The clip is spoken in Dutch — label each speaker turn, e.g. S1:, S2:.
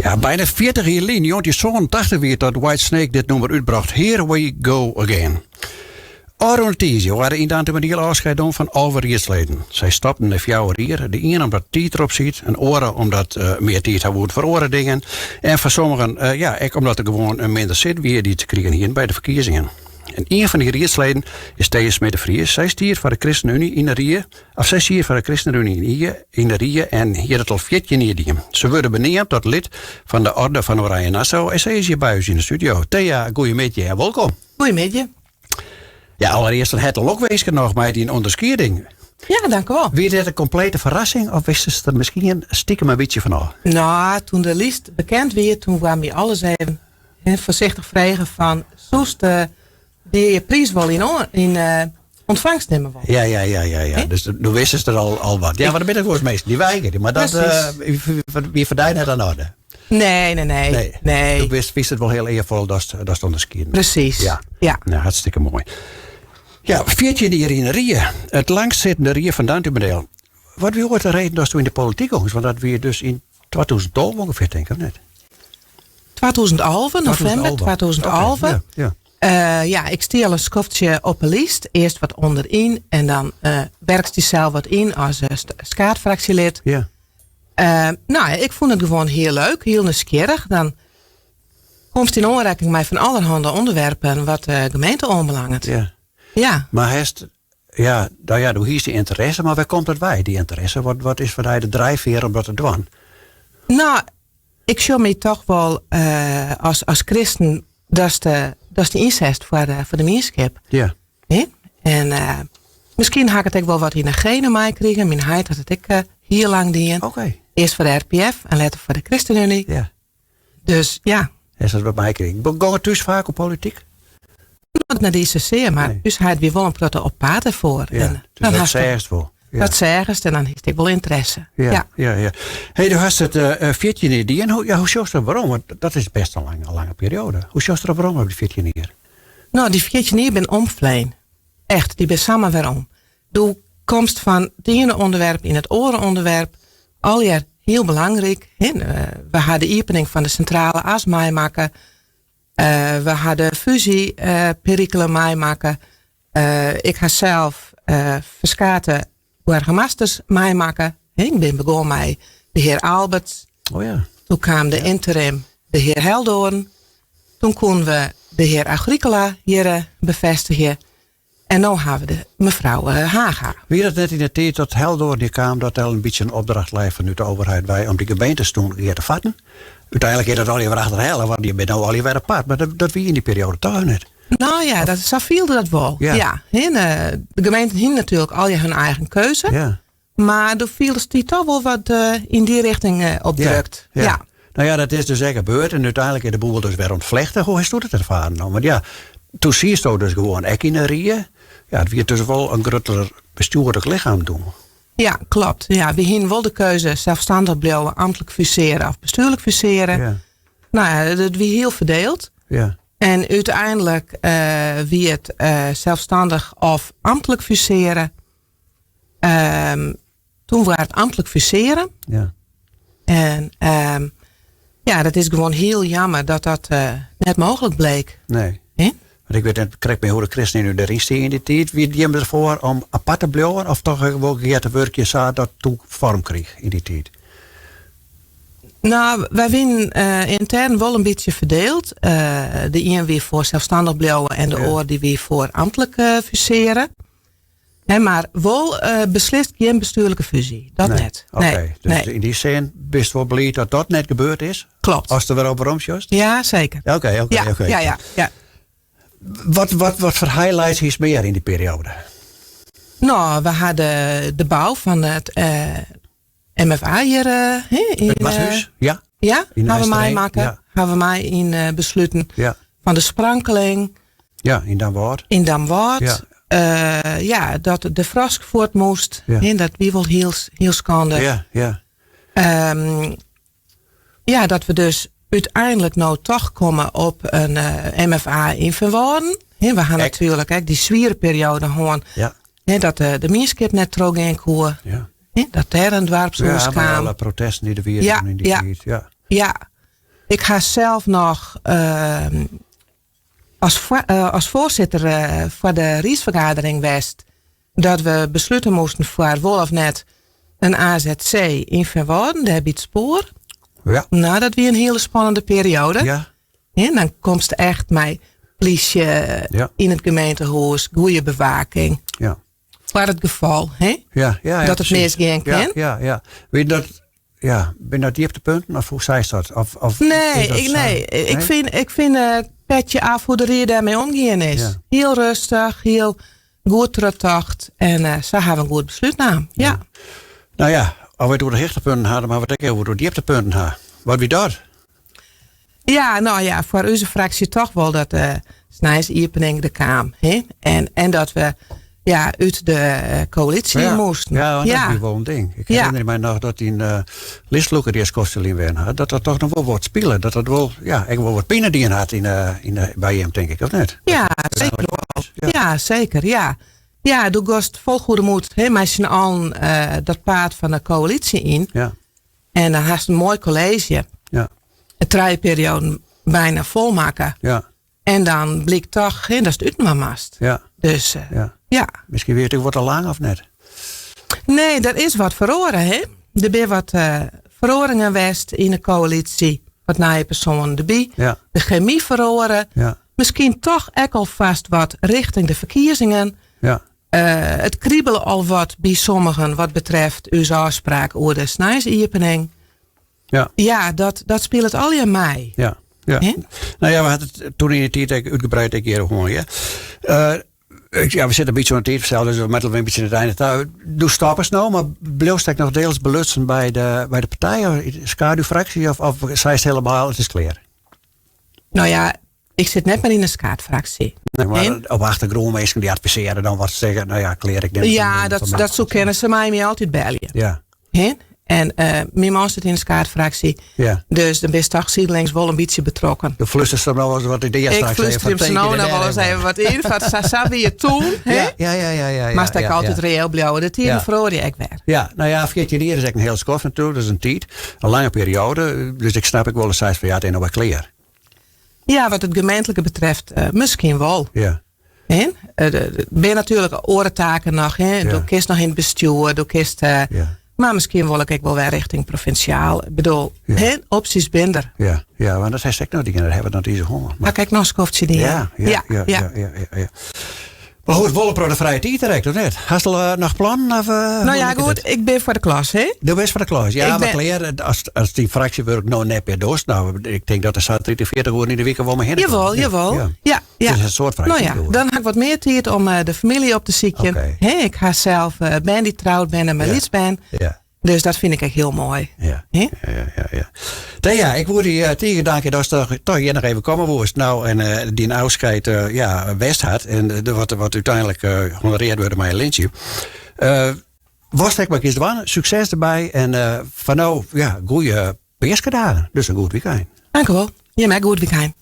S1: Ja, bijna 40 jaar geleden, 1987 weer dat Whitesnake dit nummer uitbracht. Here we go again. Aaron Tiesje waren in de heel afscheid doen van Alver Riersleden. Zij stapten de fjouwer hier. De een omdat tijd erop ziet. En oren omdat meer tijd hebben voor oren dingen. En voor sommigen, ook omdat er gewoon een minder zit weer die te krijgen hier bij de verkiezingen. En een van die Riersleden is Thea Smit-de-Vries. Zij stiert voor de ChristenUnie in de Rie. Of zij stiert voor de ChristenUnie in de Rie. En hier het al 14 jaar die. Ze worden benoemd tot lid van de Orde van Oranje Nassau. En zij is hier bij ons in de studio. Thea, goeiemiddag en welkom.
S2: Goeiemiddag.
S1: Ja, allereerst een het ook wezen nog met die onderscheiding.
S2: Ja, dank u wel.
S1: Wie dit een complete verrassing of wisten ze er misschien stiekem een beetje van al?
S2: Nou, toen de lijst bekend werd, toen kwamen we alles even voorzichtig vragen van zoest de prijs wel in ontvangst nemen wel.
S1: Ja. Dus toen wisten ze er al wat. Ja, maar dan ben ik volgens mij die weigeren. Maar dat wie verdient het aan orde?
S2: Nee.
S1: Toen wist het wel heel eervol dat het onderscheiden.
S2: Precies. Ja.
S1: Nou, hartstikke mooi. Ja, 14 jaar in de Rie. Het langstzittende Rie van Duintendeel. Wat wil ooit de reden dat toen in de politiek was? Want dat weer dus in 2012 ongeveer, denk ik, net.
S2: 2011, november 2011.
S1: Okay,
S2: ja, ik stier een skoftje op een lijst. Eerst wat onderin en dan werkt die zelf wat in als skaatfractielid.
S1: Ja.
S2: Nou, ik vond het gewoon heel leuk, heel nieuwsgierig. Dan komt in aanraking mij van allerhande onderwerpen wat de gemeente onbelangt. Ja.
S1: Maar hoe is die interesse, maar waar komt het bij, die interesse? Wat is voor jou de drijfveer om dat te doen?
S2: Nou, ik zie me toch wel als christen, dat is de incest voor de mensschap.
S1: Ja.
S2: En misschien had ik het ook wel wat in de genen mij kregen. Mijn heid had het ik heel lang dien.
S1: Oké.
S2: Eerst voor de RPF en later voor de ChristenUnie.
S1: Ja.
S2: Dus ja.
S1: Is dat wat mij kreeg? Ging het dus vaak op politiek?
S2: Not naar deze zeer, maar dus had weer wel een protte op paard ervoor.
S1: Ja,
S2: en
S1: dus dat zei wel. Ja.
S2: Dat zei en dan heeft ik wel interesse. Ja.
S1: Hey, du hast het 14 jaar die en hoe zocht er waarom? Want dat is best een lange periode. Hoe zocht er waarom op die 14 jaar? Nou,
S2: die 14 jaar ben omvleen. Echt, die ben samen waarom. De komst van het ene onderwerp in het andere onderwerp. Al jaar heel belangrijk. We hadden de opening van de centrale as maken. We hadden fusieperikelen maken. Ik ga zelf verskaten burgemasters maken. Ik ben begonnen met de heer Albert.
S1: Oh ja.
S2: Toen kwam de interim de heer Heldoorn. Toen konden we de heer Agricola hier bevestigen. En nu hebben we de mevrouw Haga.
S1: Wie dat net in de tijd dat Heldoorn die kwam, dat al een beetje een opdracht lijf vanuit de overheid bij om die gemeentes toen hier te vatten. Uiteindelijk is dat al weer achter hellen, want je bent nou al weer apart. Maar dat wie in die periode toch net.
S2: Nou ja, zo viel dat wel. Ja. De gemeenten hebben natuurlijk al hun eigen keuze.
S1: Ja.
S2: Maar er viel die toch wel wat in die richting opdrukt. Ja.
S1: Nou ja, dat is dus echt gebeurd. En uiteindelijk is de boel dus weer ontvlechten. Hoe is het ervaren? Nou, maar ja, toen zie je het dus gewoon echt in de Rie. Ja, het werd dus wel een groter bestuurlijk lichaam doen.
S2: Ja, klopt. Ja, we hadden wel de keuze zelfstandig blijven, ambtelijk fuseren of bestuurlijk fuseren. Ja. Nou ja, dat was heel verdeeld.
S1: Ja.
S2: En uiteindelijk wie het zelfstandig of ambtelijk fuseren. Toen was het ambtelijk fuseren.
S1: Ja.
S2: En dat is gewoon heel jammer dat net mogelijk bleek.
S1: Nee. Want ik weet net, krijg me hoe de christenen nu erin staan in die tijd. Wie die hebben ervoor om apart te blijven? Of toch wel het werkje zo dat toen vorm kreeg in die tijd?
S2: Nou, wij winnen intern wel een beetje verdeeld. De een weer voor zelfstandig blijven en de oor die weer voor ambtelijk fuseren. Maar wel beslist geen bestuurlijke fusie. Dat net.
S1: Oké. Dus in die zin best wel blij dat dat net gebeurd is?
S2: Klopt.
S1: Als er weer over omsjost?
S2: Ja, zeker.
S1: Oké.
S2: Ja.
S1: Wat voor highlights is meer in die periode?
S2: Nou, we hadden de bouw van het MFA hier in
S1: het Maashuis? Ja,
S2: gaan we mij maken.
S1: Ja.
S2: Gaan we mij in besluiten.
S1: Ja.
S2: Van de sprankeling.
S1: Ja, in Damwoord.
S2: Ja. Dat de frosk voort moest.
S1: Ja.
S2: Dat wie wel heel schande.
S1: Ja.
S2: Dat we dus uiteindelijk nou toch komen op een MFA in Verwoorden. We gaan natuurlijk die zwierenperiode gewoon.
S1: Ja.
S2: Dat de mierskip net trok in koer.
S1: Ja.
S2: Dat daar een dwarpshoes kwam.
S1: Ja, alle protesten die er weer in die tijd.
S2: Ja. Ik ga zelf nog als voorzitter voor de Riesvergadering West dat we besluiten moesten voor wel of net een AZC in Verwoorden, daar biedt spoor.
S1: Ja.
S2: Nou, dat weer een hele spannende periode.
S1: Ja.
S2: En dan komt er echt mij politie in het gemeentehuis, goede bewaking.
S1: Ja.
S2: Voor het geval, hè?
S1: Ja,
S2: dat het misgaan kan.
S1: Ja. Weet je dat, ben dat die op de punten of hoe zei ze dat?
S2: Ik vind petje af hoe de rier daarmee omgaan is. Ja. Heel rustig, heel goed terugtocht en zo hebben we een goed besluit naam. Ja.
S1: Nou ja, als we door de hechterpunten hadden, maar wat ik over door die op de punten hadden. Wat wie dat?
S2: Ja, nou ja, voor onze fractie toch wel dat Snijs Iepening de Kaam. Hè? En dat we uit de coalitie moesten.
S1: Ja, want dat is wel een ding. Ik herinner me nog dat in Listloeker die Kostelin werden had, dat toch nog wel wat spelen. Dat wel, ik wel wat pinnen die had bij hem, denk ik, of net?
S2: Ja, zeker wel. Ja, zeker, ja. Ja, doe gost vol goede moed, hè, met z'n allen dat paard van de coalitie in.
S1: Ja.
S2: En dan had je een mooi college.
S1: Ja.
S2: Het periode bijna volmaken.
S1: Ja.
S2: En dan blikt toch, dat is het uitmamast.
S1: Ja.
S2: Dus, ja.
S1: Misschien weet u wat al lang of net?
S2: Nee, er is wat verloren, hè. Er zijn wat verhoringen geweest in de coalitie. Wat naar je personen erbij.
S1: Ja.
S2: De chemie verloren.
S1: Ja.
S2: Misschien toch ook alvast wat richting de verkiezingen.
S1: Ja.
S2: Het kriebelen al wat bij sommigen wat betreft uw afspraak over de snijsiepening. Ja. Ja, dat speelt het al in mij.
S1: Ja. Ja. Nou ja, we hadden het toen in de tijd uitgebreid een keer gewoon, ja. We zitten een beetje aan het tijd verstellen, dus we moeten een beetje aan het einde. Doe stappen nou, maar bleef ik nog deels belutsen bij de partijen, schaduwfractie, of zei ze helemaal, het is klaar? Nou
S2: ja, ik zit net maar in een skaatfractie.
S1: Nee, maar op achtergrond mensen die adviseren dan wat zeggen, nou ja, klaar ik denk.
S2: Ja, dat zo kennen ze mij altijd bellen.
S1: Ja.
S2: En mijn man zit in de skaatfractie.
S1: Ja.
S2: Dus dan ben je toch ziedelings wel een beetje betrokken.
S1: Je flustert hem nou wel eens wat ideeën straks.
S2: Ik fluster hem nou wel eens even wat in. Wat zou weer toen?
S1: Ja.
S2: Maar sta ik altijd reëel blijven. De tieren verhoor je ik weer.
S1: Ja, nou ja, 14 jaar is echt een heel skof natuurlijk. Dat is een tijd. Een lange periode. Dus ik snap ik wel eens van het is nog wel klaar.
S2: Ja, wat het gemeentelijke betreft misschien wel.
S1: Ja.
S2: Ben natuurlijk orentaken nog. Doe kist nog in het bestuur. Doe kist... Maar misschien wil ik wel weer richting provinciaal. Ik bedoel, opties binder.
S1: Ja, want dat is echt nou die hebben we dan deze honger.
S2: Maar kijk, nog skoftje die.
S1: Ja. Maar goed, Wollepro de vrije tijd direct, of net? Had je al nog plannen?
S2: Nou ja, goed, ik ben voor de klas, hè?
S1: Je bent voor de klas, ja. Maar klaar, als die fractiewerk nou net meer doos, nou, ik denk dat er staat 30, 40 uur in de week wel maar heen.
S2: Jawel. Ja.
S1: Het is een soort fractie.
S2: Nou ja, dan heb ik wat meer tijd om de familie op te zieken.
S1: Okay.
S2: Ik ga zelf ben die trouwd ben en mijn liefst ben.
S1: Ja.
S2: Dus dat vind ik echt heel mooi.
S1: Ja. Ja, ik word die tegen danken dat je toch hier nog even komen woest. Nou, en die afscheid West had. En wat uiteindelijk honoreerd werd door mijn lintje. Was ik maar eens doen. Succes erbij. En van nou, goede peerskedagen. Dus een goed weekend.
S2: Dank u wel. Je maakt goed weekend.